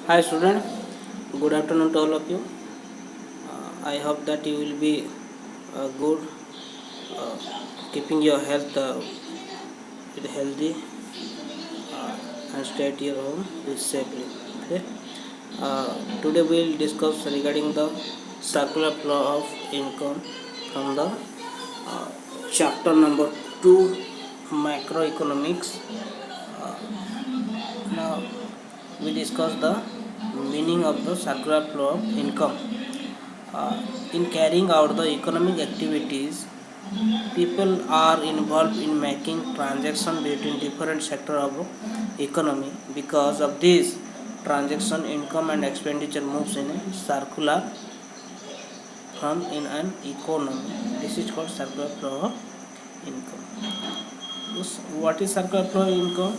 Hi student, good afternoon to all of you. I hope that you will be good, uh, keeping your health healthy and stay at your home with safely. Okay. Today we will discuss regarding the circular flow of income from the chapter number 2 macroeconomics. Now we discuss the meaning of the circular flow of income. Uh, in carrying out the economic activities, people are involved in making transactions between different sectors of economy. Because of this transaction, income and expenditure moves in a circular form in an economy. This is called circular flow of income. What is circular flow of income?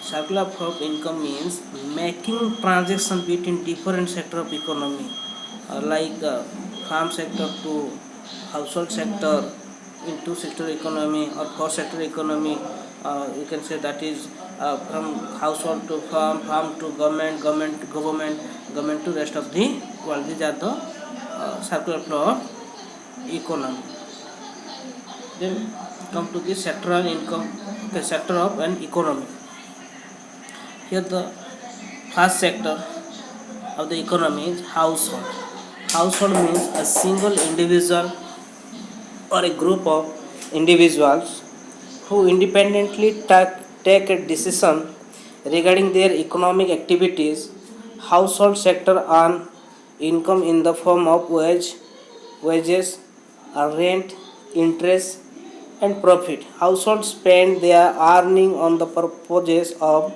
Circular flow of income means making transaction between different sector of economy, like farm sector to household sector, in two sector economy or four sector economy. You can say that is from household to farm, farm to government, government to government, government to rest of the world. These are the circular flow of economy. Then come to the sectoral income, the sector of an economy. Here the first sector of the economy is household. Household means a single individual or a group of individuals who independently take a decision regarding their economic activities. Household sector earn income in the form of wages, rent, interest, and profit. Households spend their earning on the purchase of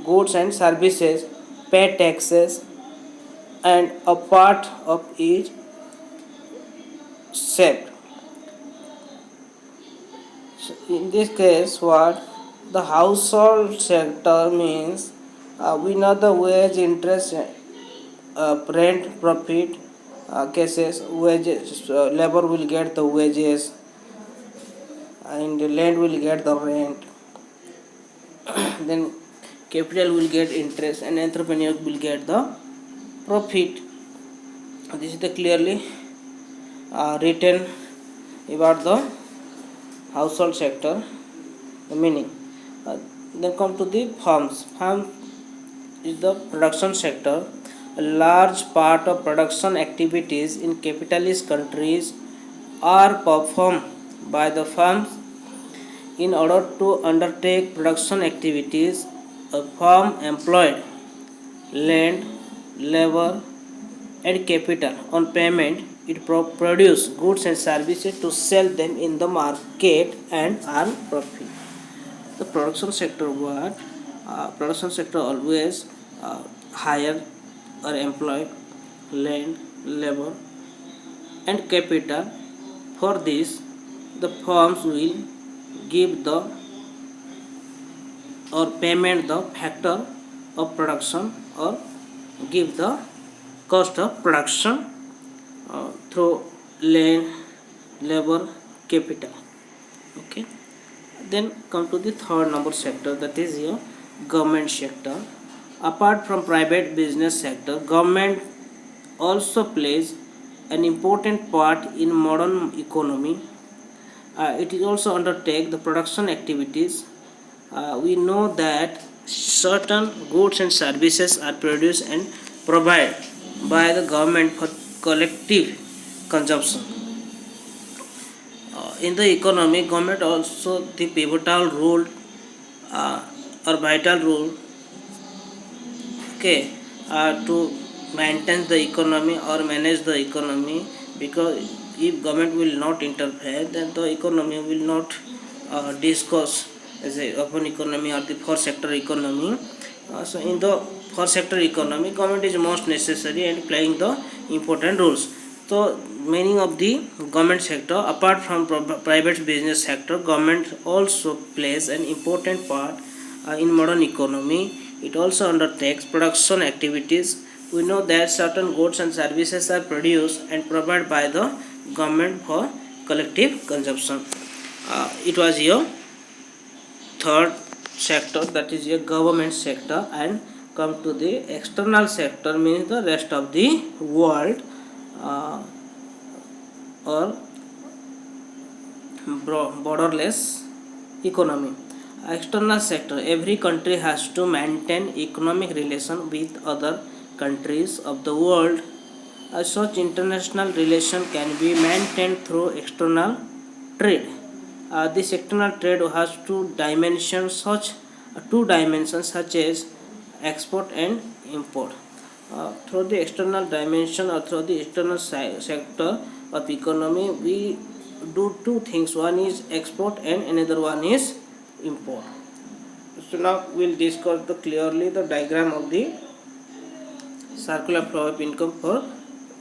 goods and services, pay taxes, and a part of each saved. So in this case, what the household sector means, we know the wage, interest, rent, profit cases. Wages, labor will get the wages, and the land will get the rent. Then capital will get interest, and entrepreneur will get the profit. This is the clearly written about the household sector, the meaning. Then come to the farms. Farm is the production sector. A large part of production activities in capitalist countries are performed by the farms. In order to undertake production activities, a farm employed land, labor, and capital. On payment, it produce goods and services to sell them in the market and earn profit. The production sector, what production sector always hire or employ land, labor, and capital. For this, the firms will give the or payment the factor of production, or give the cost of production through land, labor, capital. Okay. Then come to the third number sector, that is your government sector. Apart from private business sector, government also plays an important part in modern economy. It is also undertake the production activities. We know that certain goods and services are produced and provided by the government for collective consumption. In the economy, government also the pivotal role or vital role, okay, to maintain the economy or manage the economy, because if government will not interfere, then the economy will not discuss as a open economy or the four sector economy. So in the four sector economy, government is most necessary and playing the important roles. So meaning of the government sector, apart from private business sector, government also plays an important part in modern economy. It also undertakes production activities. We know that certain goods and services are produced and provided by the government for collective consumption. It was your third sector, that is a government sector, and come to the external sector means the rest of the world, uh, or borderless economy. External sector, every country has to maintain economic relation with other countries of the world. Such international relation can be maintained through external trade. This external trade has two dimensions such as export and import. Through the external dimension or through the external sector of economy, we do two things. One is export and another one is import. So now we'll discuss clearly the diagram of the circular flow of income for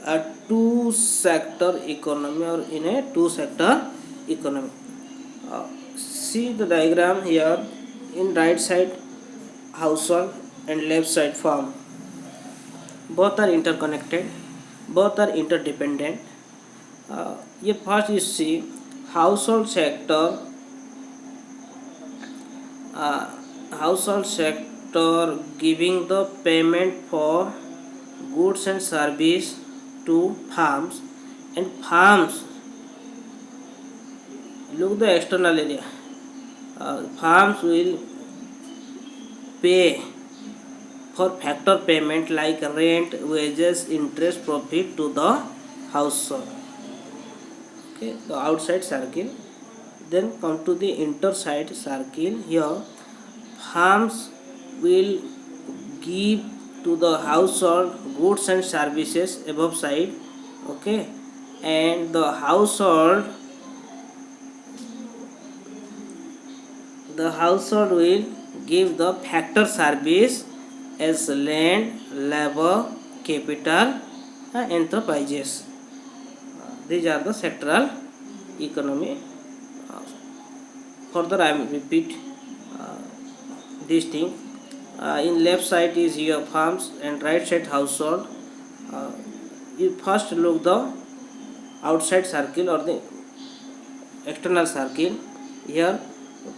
a two sector economy, or in a two sector economy. See the diagram here. In right side household and left side farm, both are interconnected, both are interdependent. Here first you see household sector. uh, Household sector giving the payment for goods and service to farms, and farms, look the external area. Farms will pay for factor payment like rent, wages, interest, profit to the household. Okay, the outside circle. Then come to the interside circle. Here farms will give to the household goods and services above side. Okay, and the household will give the factor service as land, labor, capital, enterprises. These are the sectoral economy. Further I will repeat this thing. In left side is your farms and right side household. You first look the outside circle or the external circle. Here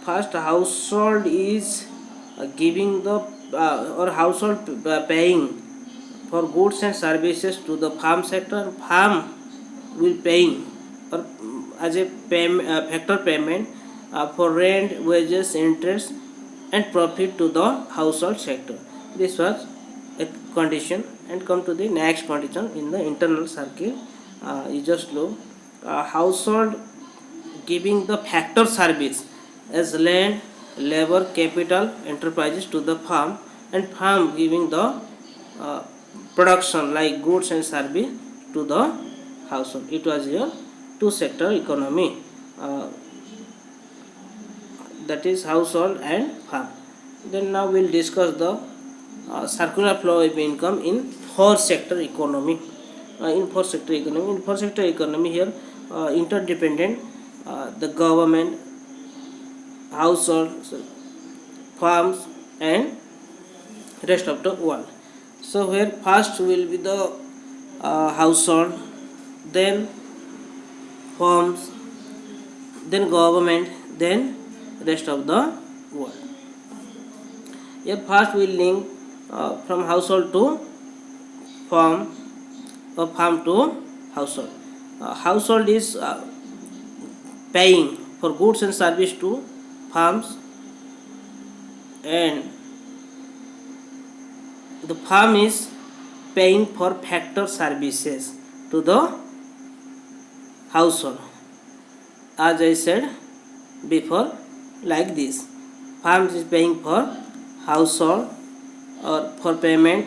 first household is giving the or household paying for goods and services to the farm sector. Farm will paying or as a factor payment for rent, wages, interest, and profit to the household sector. This was a condition, and come to the next condition in the internal circle. You just look household giving the factor service as land, labor, capital, enterprises to the farm, and farm giving the production like goods and service to the household. It was your two sector economy, that is household and farm. Then now we'll discuss the circular flow of income in four sector economy. In four sector economy here interdependent, the government, household, farms, and rest of the world. So here first will be the household, then farms, then government, then rest of the world. Here first we will link from household to farm, or farm to household. Household is paying for goods and service to farms, and the farm is paying for factor services to the household. As I said before, like this, farm is paying for household or for payment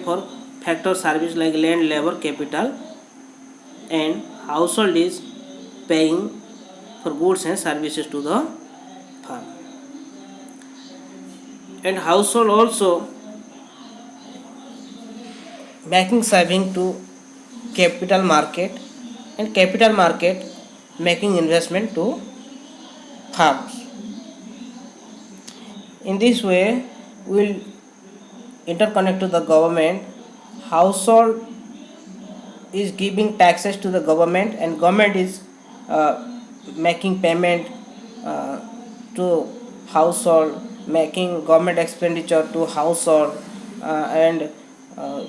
for factor service like land, labor, capital, and household is paying for goods and services to the farm. And household also making saving to capital market, and capital market making investment to farms. In this way we will interconnect to the government. Household is giving taxes to the government, and government is making payment to household, making government expenditure to household, and uh,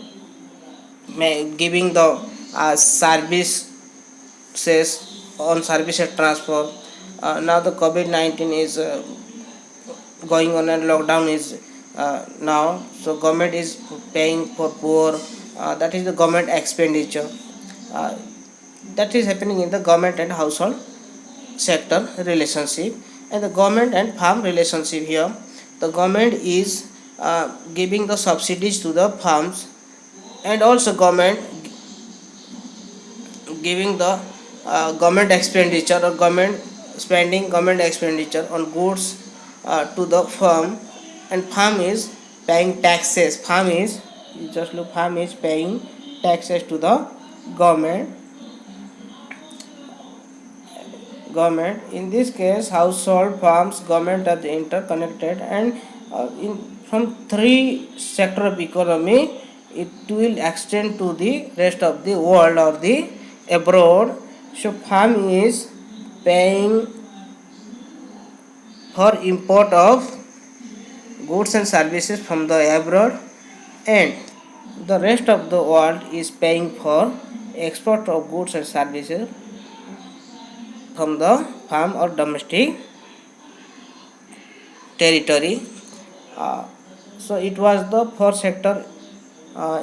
giving the services on services transfer. Now the COVID-19 is going on and lockdown is now, so government is paying for poor. That is the government expenditure. uh, that is happening in the government and household sector relationship. And the government and farm relationship here, the government is giving the subsidies to the farms, and also government giving the government expenditure or government spending government expenditure on goods to the farm. And farm is paying taxes. Farm is, you just look, farm is paying taxes to the government. In this case, household, farms, government are interconnected, and in from three sector of economy, it will extend to the rest of the world or the abroad. So farm is paying for import of goods and services from the abroad, and the rest of the world is paying for export of goods and services from the farm or domestic territory. Uh, so it was the fourth sector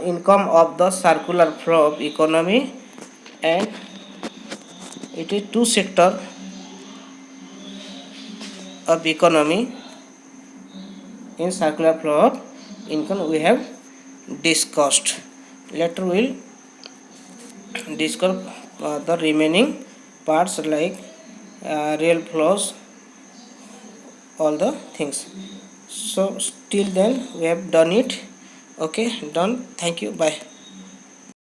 income of the circular flow of economy, and it is two sector of economy in circular flow of income we have discussed. Later we'll discuss the remaining parts like real flows, all the things. So till then we have done it. Okay, done. Thank you. Bye.